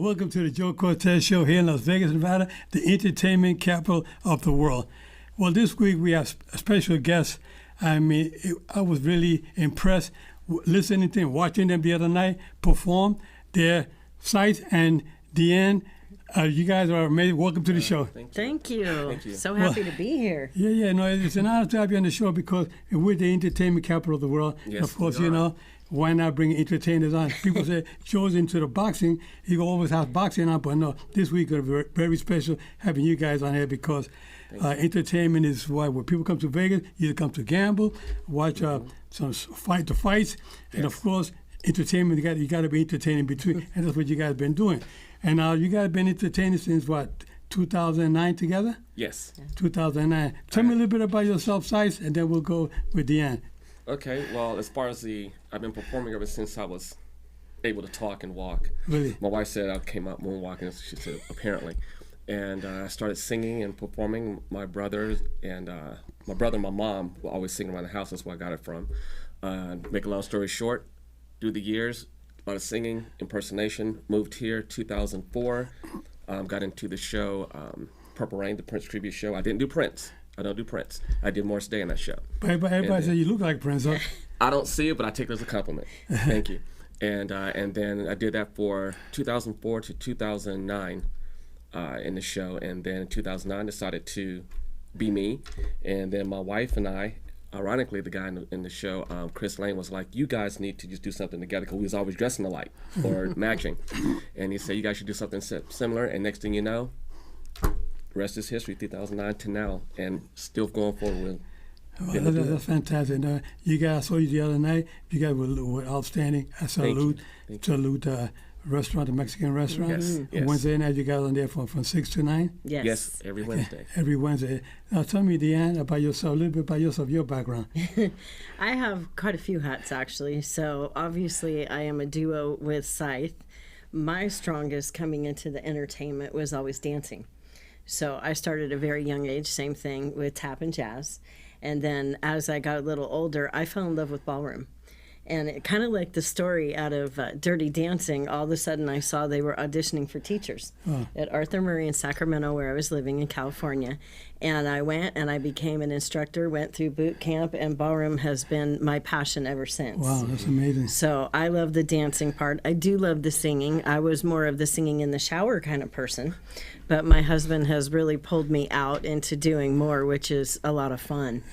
welcome to the Joe Cortez Show here in Las Vegas, Nevada, the entertainment capital of the world. Well, this week we have a special guest. I mean, I was really impressed listening to them, watching them the other night perform. They're Sythe and Deanne. You guys are amazing. Welcome to the show. Thank you. So happy to be here. Yeah. No, it's an honor to have you on the show because we're the entertainment capital of the world. Yes, of course, you know, why not bring entertainers on? People say Joe's into the boxing. He always has boxing on, but no, this week is very special having you guys on here because entertainment is why when people come to Vegas, you come to gamble, watch some fights, and of course, entertainment. You got to be entertaining between, and that's what you guys have been doing. And you guys have been entertaining since what, 2009 together? Yes. 2009. Tell me a little bit about yourself, Sythe, and then we'll go with Deanne. Okay, well, as far as I've been performing ever since I was able to talk and walk. Really? My wife said I came out moonwalking, she said, apparently. And I started singing and performing. My brother and my mom were always singing around the house. That's where I got it from. Make a long story short, through the years, a lot of singing, impersonation. Moved here 2004. Got into the show Purple Rain, the Prince tribute show. I didn't do Prince. I don't do Prince. I did Morris Day in that show. But everybody says you look like Prince, huh? I don't see it, but I take it as a compliment. Thank you. And then I did that for 2004 to 2009 in the show. And then in 2009 decided to be me. And then my wife and I, ironically, the guy in the show, Chris Lane, was like, you guys need to just do something together because we was always dressing alike or matching. And he said, you guys should do something similar. And next thing you know, the rest is history, 2009 to now, and still going forward with. That's fantastic. You guys, I saw you the other night. You guys were outstanding. I salute restaurant, the Mexican restaurant. Yes. Wednesday night, you guys on there from 6 to 9? Yes, every Wednesday. Every Wednesday. Now, tell me, Deanne, about yourself, a little bit about yourself, your background. I have quite a few hats, actually. So, obviously, I am a duo with Sythe. My strongest coming into the entertainment was always dancing. So I started at a very young age, same thing with tap and jazz. And then as I got a little older, I fell in love with ballroom. And it kind of like the story out of Dirty Dancing, all of a sudden I saw they were auditioning for teachers at Arthur Murray in Sacramento, where I was living in California. And I went and I became an instructor, went through boot camp, and ballroom has been my passion ever since. Wow, that's amazing. So I love the dancing part. I do love the singing. I was more of the singing in the shower kind of person. But my husband has really pulled me out into doing more, which is a lot of fun.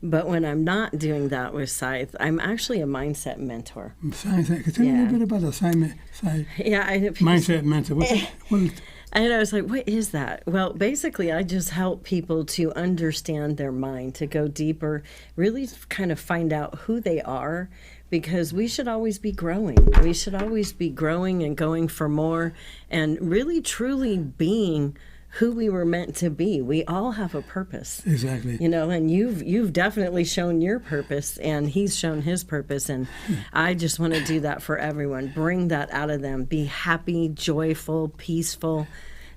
But when I'm not doing that with Sythe, I'm actually a mindset mentor. Tell me a little bit about the mindset mentor. And I was like, what is that? Well, basically, I just help people to understand their mind, to go deeper, really kind of find out who they are, because we should always be growing. We should always be growing and going for more and really, truly being who we were meant to be. We all have a purpose. Exactly. You know, and you've definitely shown your purpose, and he's shown his purpose, and I just want to do that for everyone. Bring that out of them. Be happy, joyful, peaceful,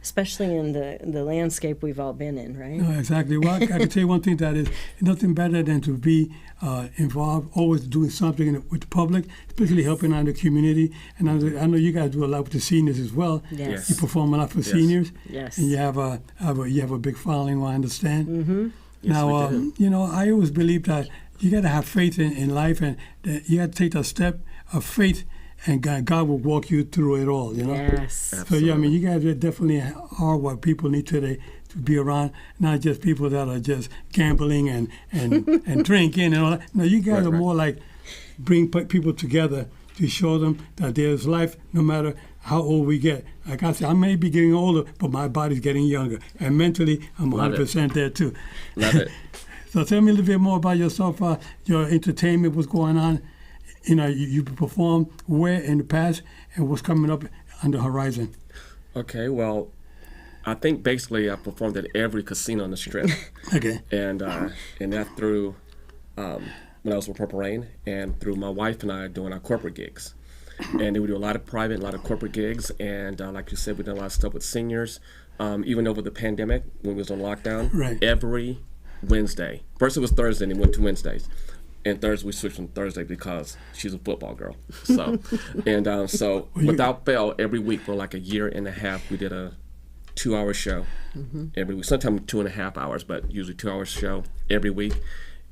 especially in the landscape we've all been in, right? No, exactly. Well, I can tell you one thing, that is nothing better than to be involved, always doing something with the public, especially helping out the community. And I know you guys do a lot with the seniors as well. Yes. You perform a lot for seniors. Yes. And you have a big following, I understand. Mm-hmm. Yes, now, you know, I always believe that you got to have faith in life, and that you got to take a step of faith, and God will walk you through it all, you know? Yes. So, yeah, I mean, you guys definitely are what people need today to be around, not just people that are just gambling and drinking and all that. No, you guys are more like bring people together to show them that there's life no matter how old we get. Like I said, I may be getting older, but my body's getting younger. And mentally, I'm 100% there, too. Love it. So tell me a little bit more about yourself, your entertainment, what's going on. You know, you performed where in the past and what's coming up on the horizon? Okay, well, I think basically I performed at every casino on the Strip. Okay. And that through when I was with Purple Rain, and through my wife and I doing our corporate gigs. And then we do a lot of private, a lot of corporate gigs. And like you said, we done a lot of stuff with seniors. Even over the pandemic, when we was on lockdown, right. Every Wednesday. First it was Thursday, and it went to Wednesdays. And Thursday, we switched on Thursday because she's a football girl. So, and so without fail, every week for like a year and a half, we did a 2-hour show every week. Sometimes 2.5 hours, but usually 2-hour show every week.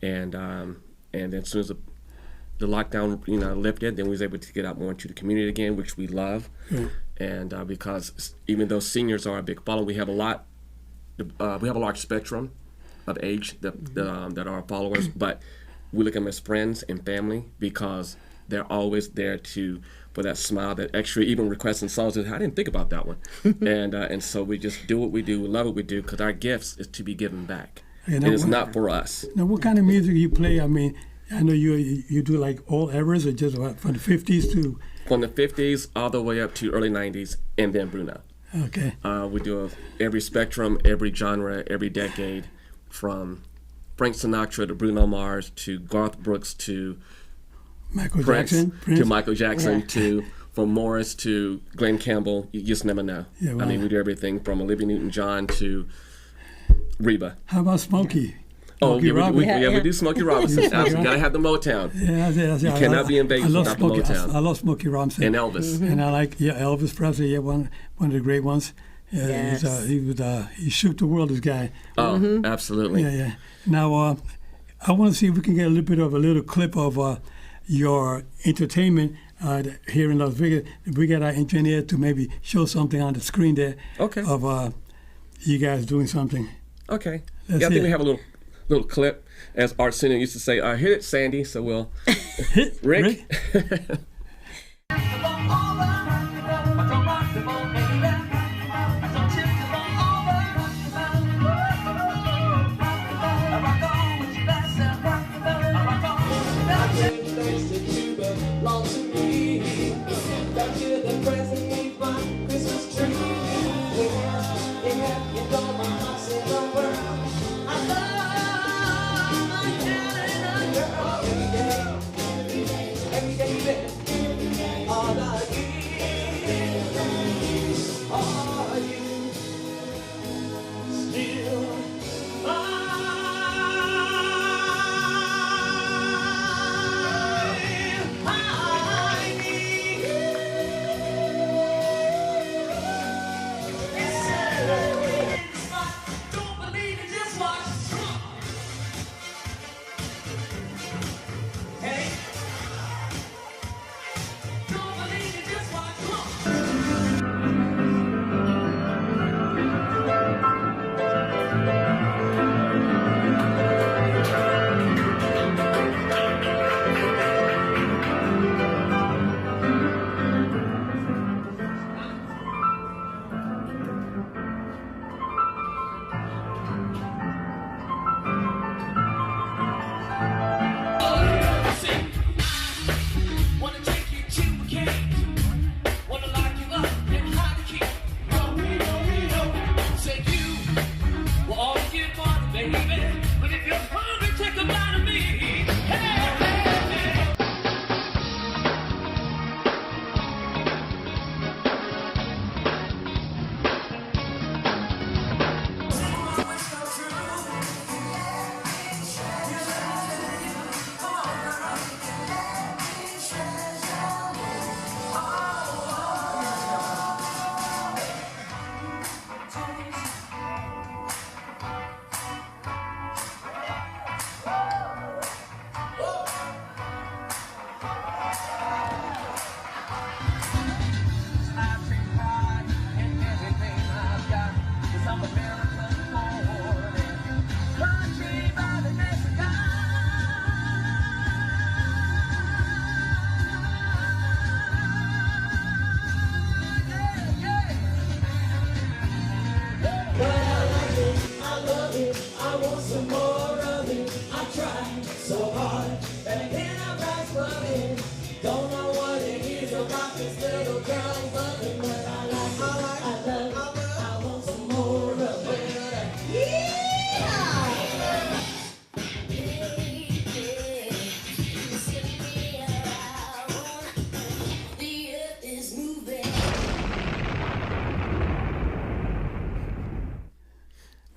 And then as soon as the lockdown, lifted, then we was able to get out more into the community again, which we love. And because even though seniors are a big following, we have a large spectrum of age that are followers, but we look at them as friends and family because they're always there for that smile, that extra, even requesting songs. I didn't think about that one. And so we just do what we do, we love what we do, because our gifts is to be given back. It is not for us. Now, what kind of music you play? I mean, I know you do like all eras, or just from the 50s to... From the 50s all the way up to early 90s, and then Bruno. Okay. We do every spectrum, every genre, every decade, from Frank Sinatra to Bruno Mars to Garth Brooks to Michael Prince, Jackson. to Michael Jackson to from Morris to Glenn Campbell. You just never know. Yeah, wow. I mean, we do everything from Olivia Newton-John to Reba. How about Smokey? Oh, Smokey yeah, we do Smokey Robinson. You gotta have the Motown. Yeah. You cannot be in Vegas without the Motown. I love Smokey Robinson. And Elvis. And I like Elvis Presley. One of the great ones. Yes. He shook the world. This guy. Oh, absolutely. Yeah. Now, I want to see if we can get a little clip of your entertainment here in Las Vegas. We got our engineer to maybe show something on the screen there. Okay. Of you guys doing something. Okay. Let's I think hear we it. have a little clip, as Art Center used to say. Hit it, Sandy. So we'll Hit Rick.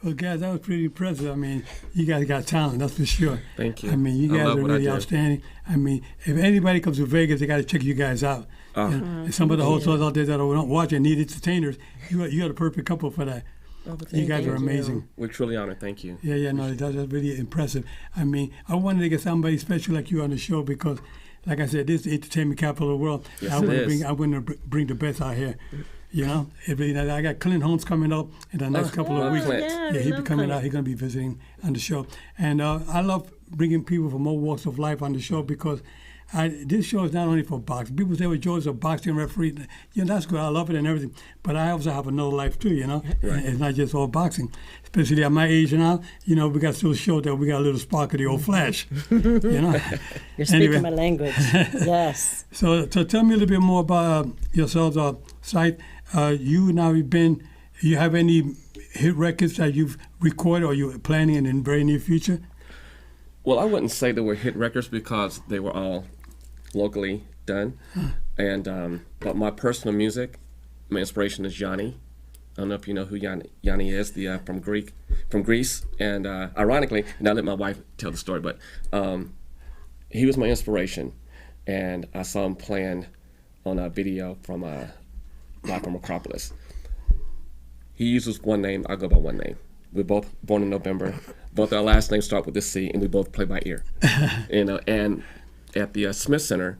Well, guys, that was pretty impressive. I mean, you guys got talent, that's for sure. Thank you. I mean, you I guys love are what I really do. outstanding. I mean, if anybody comes to Vegas, they got to check you guys out. And some of the hotels out there that don't watch and need entertainers, you got a perfect couple for that. You guys are amazing. We're truly honored. Thank you. Yeah, no, that's really impressive. I mean, I wanted to get somebody special like you on the show because, like I said, this is the entertainment capital of the world. Yes, I want to bring the best out here. You know, I got Clint Holmes coming up in the next couple of weeks. Clint. He'll be coming out. He's going to be visiting on the show. And I love bringing people from all walks of life on the show because this show is not only for boxing. People say, well, Joe's a boxing referee. You know, that's good. I love it and everything. But I also have another life, too, you know. Right. It's not just all boxing. Especially at my age now, you know, we got still show that we got a little spark of the old flash, you know. You're speaking my language. Yes. So tell me a little bit more about yourselves, Sythe. You have any hit records that you've recorded or you're planning in the very near future? Well, I wouldn't say they were hit records because they were all locally done. And but my personal music, my inspiration is Yanni. I don't know if you know who Yanni is, from Greece. And ironically, and I'll let my wife tell the story, but he was my inspiration. And I saw him playing on a video from live from Acropolis. He uses one name, I go by one name. We're both born in November. Both our last names start with a C, and we both play by ear. You know, and at the Smith Center,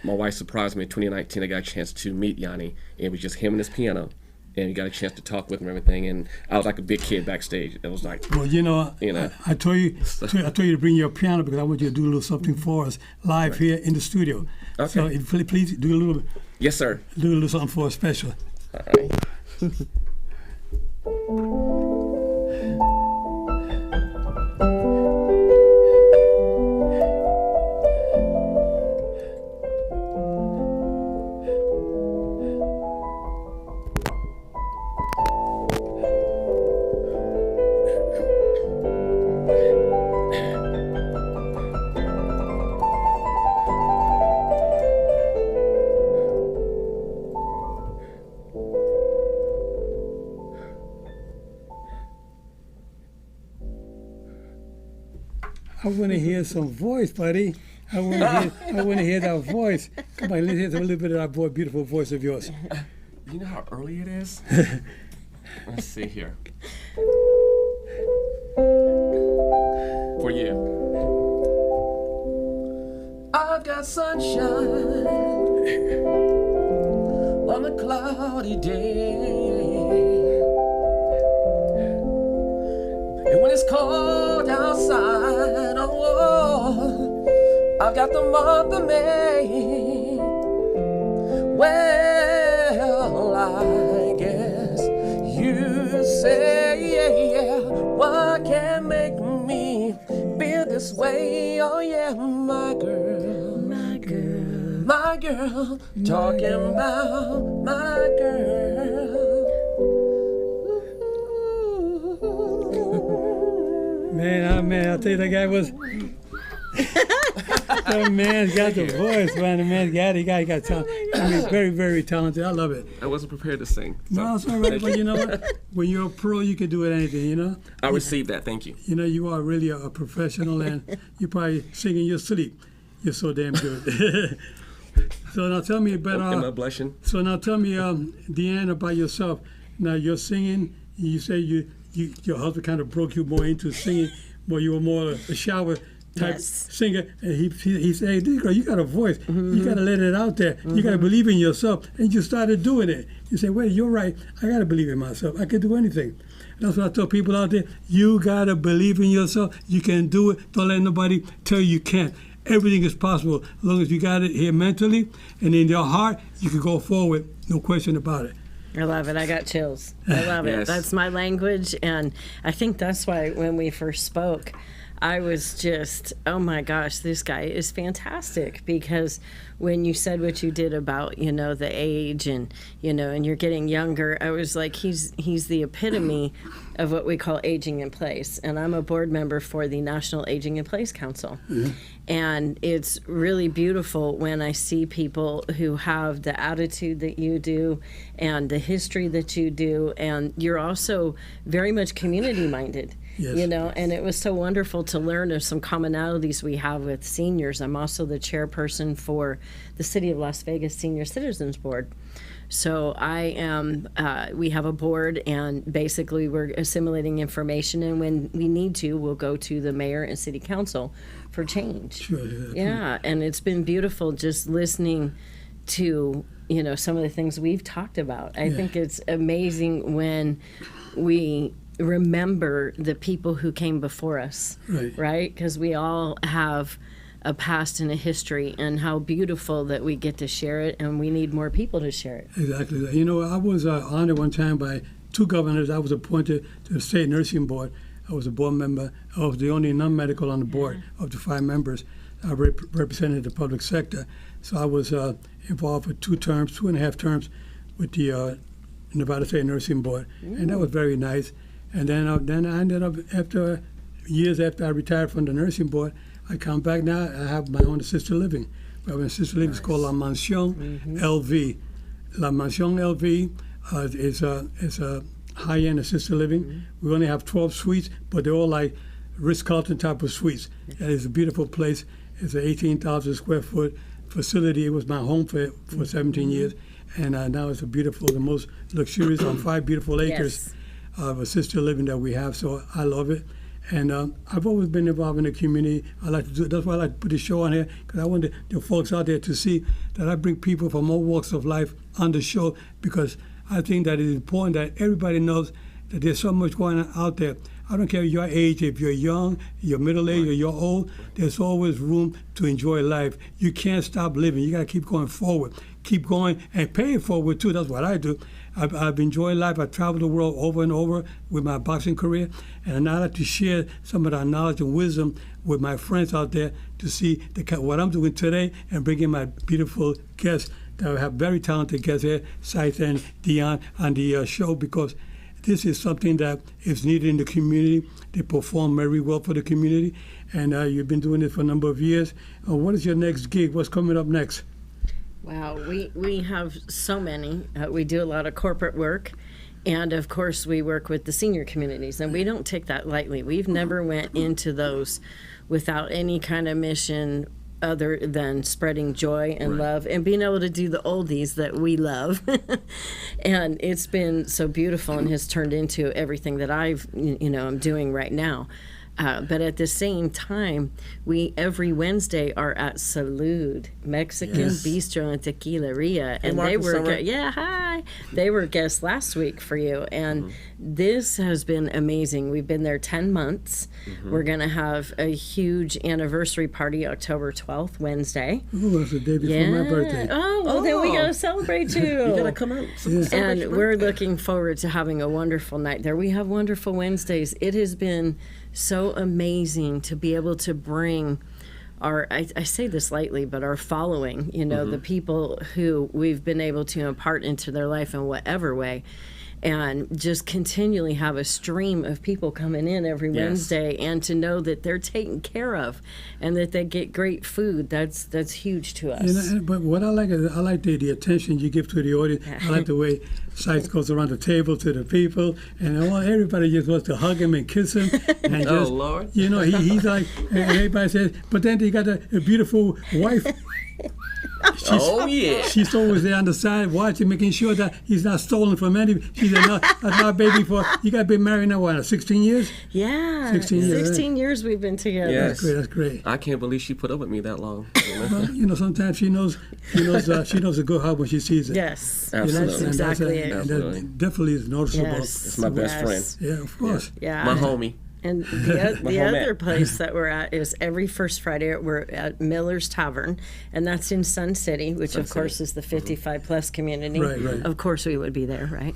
my wife surprised me in 2019. I got a chance to meet Yanni, and it was just him and his piano. And we got a chance to talk with him and everything. And I was like a big kid backstage. It was like, well, I told you to bring your piano because I want you to do a little something for us live here in the studio. Okay. So if, please do a little. Yes, sir. Do a little something for us special. All right. I want to hear some voice, buddy. I want to hear that voice. Come on, let's hear a little bit of that beautiful voice of yours. You know how early it is? Let's see here. For you. I've got sunshine on a cloudy day. And when it's cold outside, I've got the month of May. Well, I guess you say, what can make me feel this way? Oh yeah, my girl, my girl, my girl, talking about my girl. Man, I'll tell you, that guy was. That man's got the voice, man. The man's got it. He got talent. I mean, very, very talented. I love it. I wasn't prepared to sing. So. No, it's all right. But you know what? When you're a pro, you can do anything, you know? I received that. Thank you. You know, you are really a professional, and you probably sing in your sleep. You're so damn good. So now tell me about... Am I blushing? So now tell me, Deanne, about yourself. Now, you're singing. You say your husband kind of broke you more into singing, but you were more a shower type singer. And he said, hey, this girl, you got a voice. Mm-hmm. You got to let it out there. Mm-hmm. You got to believe in yourself. And you started doing it. You say, wait, you're right. I got to believe in myself. I can do anything. That's what I tell people out there. You got to believe in yourself. You can do it. Don't let nobody tell you can't. Everything is possible as long as you got it here mentally and in your heart. You can go forward. No question about it. I love it. I got chills. I love it. That's my language. And I think that's why when we first spoke, I was just, oh my gosh, this guy is fantastic. Because when you said what you did about, the age and, and you're getting younger, I was like, he's the epitome of what we call aging in place. And I'm a board member for the National Aging in Place Council. And it's really beautiful when I see people who have the attitude that you do and the history that you do. And you're also very much community minded. Yes. And it was so wonderful to learn of some commonalities we have with seniors. I'm also the chairperson for the City of Las Vegas Senior Citizens Board. So I am, we have a board, and basically we're assimilating information, and when we need to, we'll go to the mayor and city council for change. Sure, yeah, and it's been beautiful just listening to, some of the things we've talked about. I think it's amazing when we remember the people who came before us, right? Because we all have a past and a history, and how beautiful that we get to share it, and we need more people to share it. Exactly. I was honored one time by 2 governors. I was appointed to the state nursing board. I was a board member. I was the only non-medical on the board of the 5 members. I represented the public sector. So I was involved for 2.5 terms with the Nevada State Nursing Board, and that was very nice. And then I ended up, years after I retired from the nursing board, I come back now. I have my own assisted living. My assisted living is called La Mansion LV. La Mansion LV is a high-end assisted living. We only have 12 suites, but they're all like Ritz-Carlton type of suites. And it's a beautiful place. It's an 18,000 square foot facility. It was my home for 17 years, and now it's the most luxurious on 5 beautiful acres of assisted living that we have. So I love it. And I've always been involved in the community. That's why I like to put the show on here, because I want the folks out there to see that I bring people from all walks of life on the show, because I think that it's important that everybody knows that there's so much going on out there. I don't care your age, if you're young, you're middle-aged, or you're old, there's always room to enjoy life. You can't stop living. You got to keep going forward. Keep going and pay it forward, too. That's what I do. I've enjoyed life. I've traveled the world over and over with my boxing career, and I like to share some of that knowledge and wisdom with my friends out there to see what I'm doing today and bring in my beautiful guests. That I have very talented guests here, Sythe and Deanne, on the show, because this is something that is needed in the community. They perform very well for the community, and you've been doing it for a number of years. What is your next gig? What's coming up next? Wow, we have so many. We do a lot of corporate work, and of course we work with the senior communities, and we don't take that lightly. We've never went into those without any kind of mission other than spreading joy and love and being able to do the oldies that we love. And it's been so beautiful and has turned into everything that I'm doing right now. But at the same time, we every Wednesday are at Salud Mexican Bistro and Tequileria, and they were they were guests last week for you, and this has been amazing. We've been there 10 months. We're gonna have a huge anniversary party October 12th, Wednesday. Oh, that's the day before my birthday. Oh, well, then we gotta celebrate too. You gotta come out. And we're looking forward to having a wonderful night there. We have wonderful Wednesdays. It has been so amazing to be able to bring our, I say this lightly, but our following, the people who we've been able to impart into their life in whatever way, and just continually have a stream of people coming in every Wednesday, and to know that they're taken care of and that they get great food. That's huge to us. But what I like is the attention you give to the audience. I like the way Sythe goes around the table to the people, and everybody just wants to hug him and kiss him. And just, Lord. He's like, and everybody says, but then they got a beautiful wife. She's always there on the side watching, making sure that he's not stolen from anybody. She said, no, that's my baby for, you got to be married now, 16 years? Yeah. 16 years we've been together. Yes. That's great. I can't believe she put up with me that long. Well, sometimes she knows a good hug when she sees it. Yes. Absolutely. That's exactly it. That definitely is noticeable. Yes. It's my best friend. Yeah, of course. Yeah. My homie. And the other place that we're at is every first Friday. We're at Miller's Tavern, and that's in Sun City, which of course is the 55 plus community. Right. Of course we would be there, right?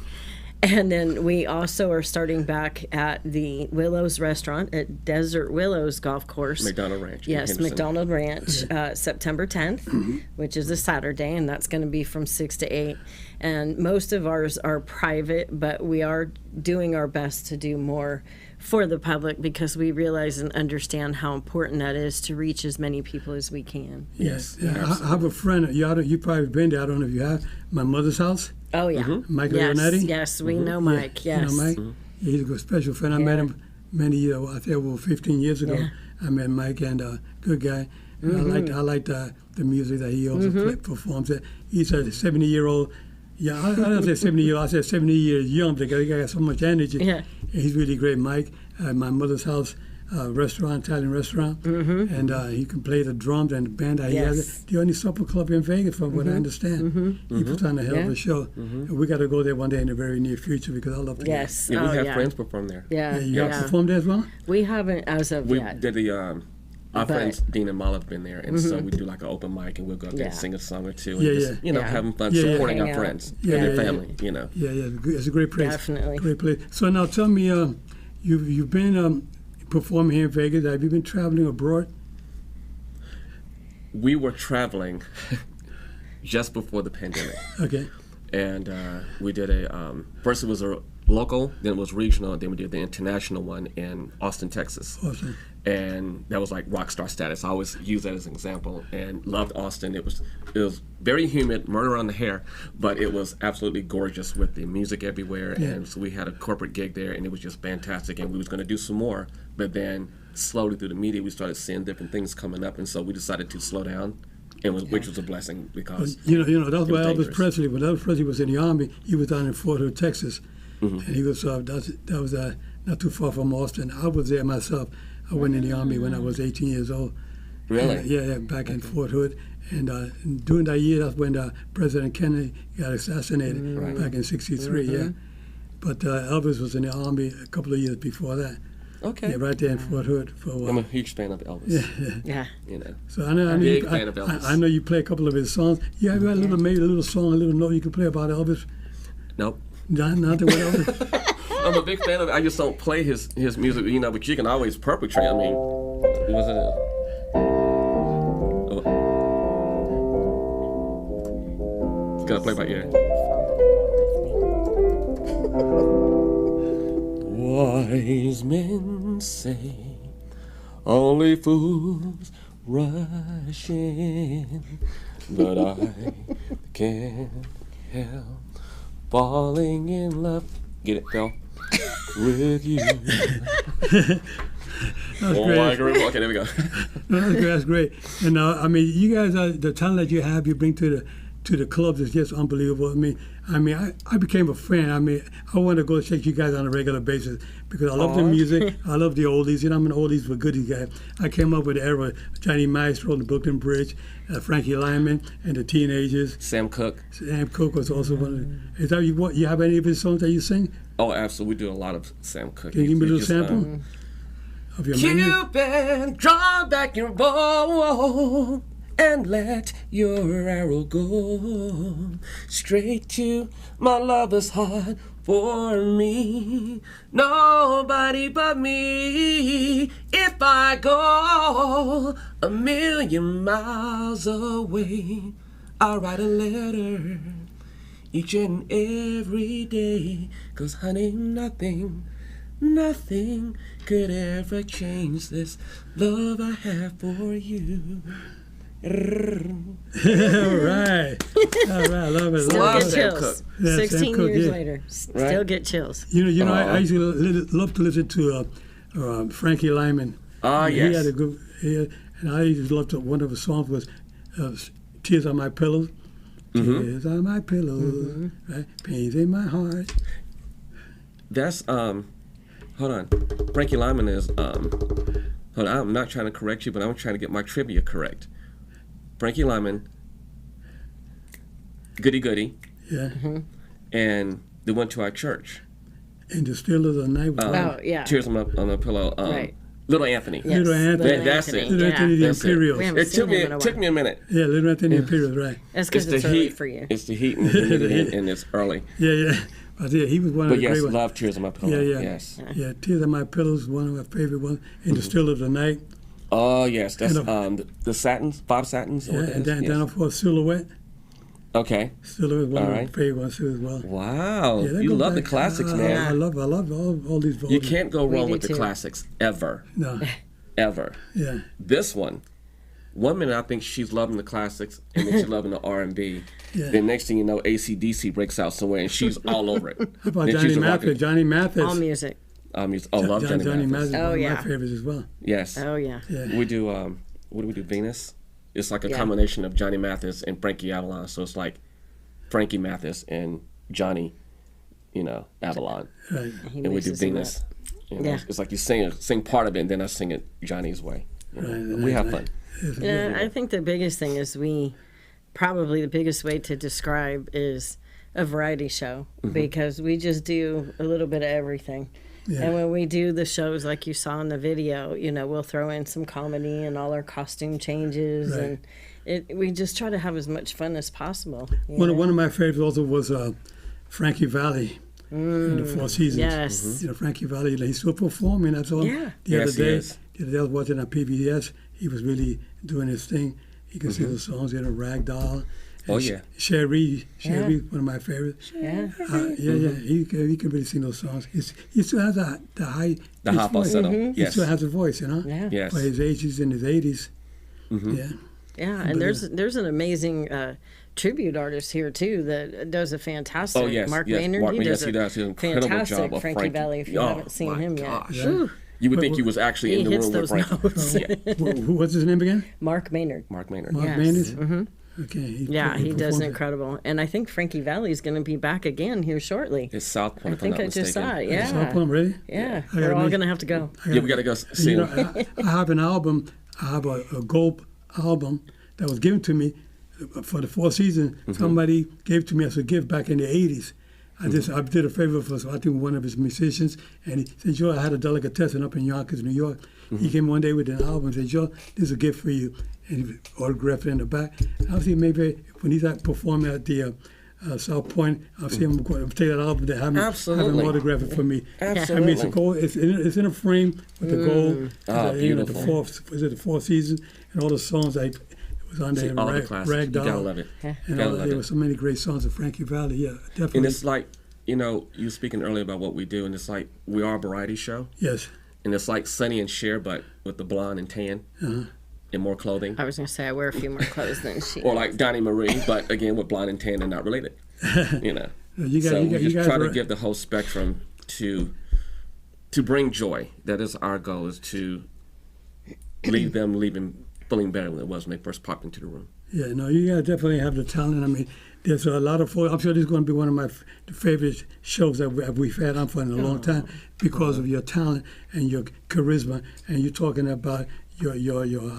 And then we also are starting back at the Willows restaurant at Desert Willows Golf Course. McDonald Ranch. in Yes, Henderson. McDonald Ranch, September 10th, which is a Saturday, and that's going to be from 6 to 8. And most of ours are private, but we are doing our best to do more for the public because we realize and understand how important that is to reach as many people as we can. Yes. Yeah, I have a friend. You probably been there. I don't know if you have. My mother's house. Oh, yeah. Mike Yes, Leonetti? yes, we know Mike, You know yes. Mike? Yeah, he's a good special friend. I met Yeah. him many years, I think over 15 years ago. Yeah. I met Mike, and good guy. And I liked the music that he also performs. He's a 70-year-old. Yeah, I don't say 70-year-old. I said 70 years young because he got so much energy. Yeah. And he's really great, Mike. My mother's house. Restaurant, Italian restaurant, and he can play the drums and the band that he has. Yes. The only supper club in Vegas, from what I understand. He puts on a hell of Yeah. a show. And we got to go there one day in the very near future because I love to. Yes. Yeah, we oh, have yeah. friends perform there. Yeah, You yeah. have performed there as well? We haven't as of We yet. did our But- friends Dean and Mala have been there, and so we do like an open mic, and we'll go up there and Yeah. sing a song or two, and Yeah, just, yeah. you know, Yeah. having fun, Yeah, yeah. supporting Hang our out. friends Yeah, and their yeah, yeah. family, you know. Yeah, it's a great place. Definitely. Great place. So now tell me, you've been performing here in Vegas. Have you been traveling abroad? We were traveling just before the pandemic, Okay. and we did first it was a local, then it was regional, and then we did the international one in Austin, Texas. Awesome. And that was like rock star status. I always use that as an example, and loved Austin. It was very humid, murder on the hair, but it was absolutely gorgeous with the music everywhere. And so we had a corporate gig there, and it was just fantastic. And we was going to do some more, but then slowly through the media, we started seeing different things coming up, and so we decided to slow down, which was a blessing because You know that's it why was Elvis dangerous. Presley. When Elvis Presley was in the army, he was down in Fort Hood, Texas, and he was that was not too far from Austin. I was there myself. I went in the army when I was 18 years old. Really? Yeah, back in Fort Hood. And during that year, that's when President Kennedy got assassinated back in '63. Yeah, but Elvis was in the army a couple of years before that. Okay. Yeah, right there in Fort Hood for a I'm while. a huge fan of Elvis. Yeah. You know. So I know Big you, fan of Elvis. I know you play a couple of his songs. You have got maybe a little song, a little note you can play about Elvis. Nope. Nothing with Elvis. I'm a big fan of it. I just don't play his music, you know, but you can always perpetrate. I mean, was it? Gotta play by ear. Wise men say only fools rush in, but I can't help falling in love. Get it, Phil? With you. That's Oh, great. I agree. Okay, there we go. No, that's great. And I mean, you guys are the talent that you have. You bring to the clubs is just unbelievable. I mean, I became a fan. I mean, I want to go check you guys on a regular basis because I love the music. I love the oldies. You know, I'm an oldies but goodies guy. I came up with the era Johnny Maestro and the Brooklyn Bridge, Frankie Lyman and the Teenagers. Sam Cooke. Sam Cooke was also one of them. Is that you have any of his songs that you sing? Oh, absolutely. We do a lot of Sam Cooke. Can you give me a little Just, sample of your menu? Cupid, draw back your bow and let your arrow go straight to my lover's heart. For me, nobody but me. If I go a million miles away, I'll write a letter each and every day. 'Cause honey, nothing could ever change this love I have for you. All right. I love it. Still Love get Sam chills. Cooke. Yeah, 16 Sam Cooke, years yeah. later, still Right? get chills. You know, I used to love to listen to Frankie Lyman. Ah, He yes. had a good, and I used to love to, one of his songs was "Tears on My Pillow." Tears on my pillow, right? Pains in my heart. That's hold on. Frankie Lyman is hold on, I'm not trying to correct you, but I'm trying to get my trivia correct. Frankie Lyman, Goody Goody, Yeah. and they went to our church. And the still of the night was Oh, yeah. Tears on my pillow. Right. Little Anthony. Yes, Little Anthony. That's it. Little Anthony the That's it. Imperials. We haven't It seen took me him in a took while. me a minute. Yeah, Little Anthony the Imperials, right? That's because the it's early heat for you. It's the heat and the humidity, and it's early. Yeah. Yeah, he was one of But the yes, great ones. love Tears on My Pillow. Yeah. Yes. Yeah, Tears on My Pillow is one of my favorite ones. In the Still of the Night. Oh yes, that's And the Satins, Bob Satins. Yeah, and then of course Silhouette. Okay. Silhouette, one All of my right. favorite ones too as well. Wow, Yeah, they you go love the back. classics, I man. love all these. You can't go wrong do with the too. classics ever, No. ever. Yeah. This one minute I think she's loving the classics, and then she's loving the R&B. Yeah. Then next thing you know, AC/DC breaks out somewhere, and she's all over it. How about Then Johnny she's a Mathis? rocket. Johnny Mathis. All music. Love Johnny Mathis. Mathis is Oh, one of yeah. my favorites as well. Yes. Oh yeah. Yeah. We do. What do we do? Venus. It's like a Yeah. combination of Johnny Mathis and Frankie Avalon. So it's like Frankie Mathis and Johnny, Avalon, Right. He and we do mixes them Venus. up. Yeah. It's like you sing part of it, and then I sing it Johnny's way. Right, We have fun. Yeah, I think the biggest thing is probably the biggest way to describe is a variety show because we just do a little bit of everything. Yeah. And when we do the shows like you saw in the video, we'll throw in some comedy and all our costume changes Right. and we just try to have as much fun as possible. One of my favorites also was Frankie Valli in the Four Seasons. Yes. Frankie Valli, he's still performing. I saw him Yeah. the other Yes, he day. is. The other day I was watching on PBS. He was really doing his thing. He can sing the songs. He had a rag doll. Oh, yeah. Sherry, Yeah. one of my favorites. Yeah. Yeah. He can really sing those songs. He still has the high. The his high voice. falsetto. He Yes. still has a voice, Yeah. Yes. For his age, he's in his 80s. Yeah. Yeah, and there's an amazing tribute artist here too that does a fantastic. Oh, yes, Mark yes, Maynard. Mark- He yes, does he a does. He does an incredible fantastic job of Frankie Frankie. Valli. If you Oh, haven't seen my him gosh. yet, Whew, You would think he was actually he in the hits room with those Frankie. notes. What's his name again? Mark Maynard. Mark Maynard. Mark Yes. Maynard? Okay. Yeah, he does performs it. incredible, and I think Frankie Valli is going to be back again here shortly. It's South Point, I if I'm think not I just mistaken. saw it. South Yeah, Point, really? yeah, I we're gotta all make- going to have to go. Yeah, we got to go see him. I have an album. I have a gold album that was given to me for the Four Seasons. Somebody gave to me as a gift back in the 80s. I did a favor for I think one of his musicians, and he said, "Joe, I had a delicatessen up in Yonkers, New York." He came one day with an album and said, "Joe, this is a gift for you," and he autographed it in the back. I'll see maybe when he's out performing at the South Point, I'll see him take that album to have him Absolutely. autograph it for me. Absolutely. I mean, it's a gold. It's in a frame with the gold. Ah, the beautiful. the Four Seasons and all the songs it was on there. See, all the classics. You Ragdoll. gotta love it. And Gotta all, love there it. were so many great songs of Frankie Valli. Yeah, definitely. And it's like, you were speaking earlier about what we do, and it's like we are a variety show, Yes. and it's like Sonny and Cher, but with the blonde and tan and more clothing. I was going to say I wear a few more clothes than she. Or like Donnie Marie, but again with blonde and tan and not related. You know. You got, So you we got, you just guys try to are- give the whole spectrum to bring joy. That is our goal, is to leave them feeling better than it was when they first popped into the room. Yeah, no, you gotta definitely have the talent. I mean, there's a lot of folks. I'm sure this is going to be one of my favorite shows that we've had on for in a long time because of your talent and your charisma. And you're talking about your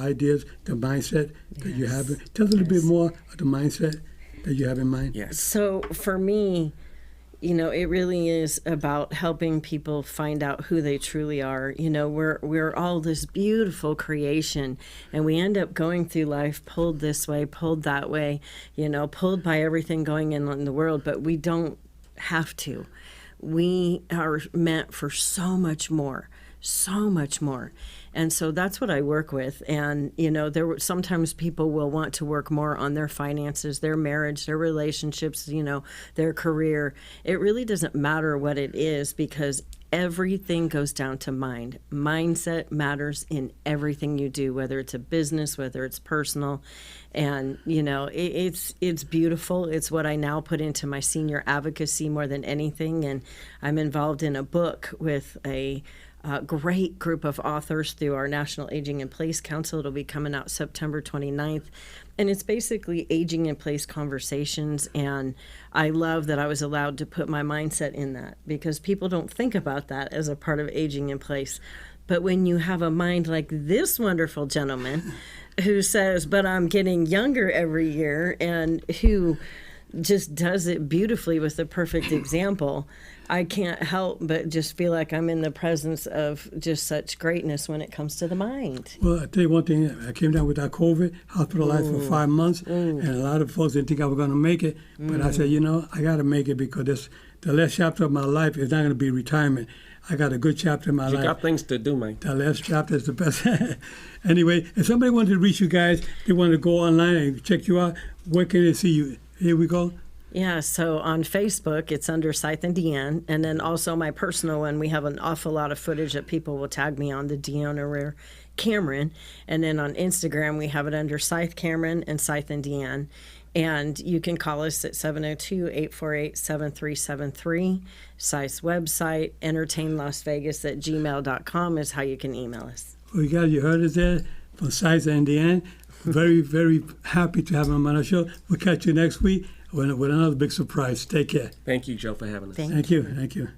ideas, the mindset that you have. Tell us a little bit more of the mindset that you have in mind. Yes. So for me, it really is about helping people find out who they truly are. We're all this beautiful creation, and we end up going through life pulled this way, pulled that way, pulled by everything going on in the world, but we don't have to. We are meant for so much more. So much more. And so that's what I work with. And, sometimes people will want to work more on their finances, their marriage, their relationships, their career. It really doesn't matter what it is because everything goes down to mind. Mindset matters in everything you do, whether it's a business, whether it's personal. And, it's beautiful. It's what I now put into my senior advocacy more than anything. And I'm involved in a book with a great group of authors through our National Aging in Place Council. It'll be coming out September 29th. And it's basically aging in place conversations. And I love that I was allowed to put my mindset in that because people don't think about that as a part of aging in place. But when you have a mind like this wonderful gentleman who says, but I'm getting younger every year, and who just does it beautifully with the perfect example, I can't help but just feel like I'm in the presence of just such greatness when it comes to the mind. Well, I tell you one thing. I came down with that COVID, hospitalized for 5 months, and a lot of folks didn't think I was going to make it. But I said, I got to make it because the last chapter of my life is not going to be retirement. I got a good chapter in my life. You got things to do, man. The last chapter is the best. Anyway, if somebody wanted to reach you guys, they want to go online and check you out, where can they see you? Here we go. Yeah, so on Facebook, it's under Sythe and Deanne. And then also my personal one, we have an awful lot of footage that people will tag me on, the Deanne Cameron. And then on Instagram, we have it under Sythe Cameron and Sythe and Deanne. And you can call us at 702-848-7373. Sythe's website, entertainlasvegas@gmail.com is how you can email us. Well, you heard it there from Sythe and Deanne. Very, very happy to have them on our show. We'll catch you next week with another big surprise. Take care. Thank you, Joe, for having us. Thank you. Thank you.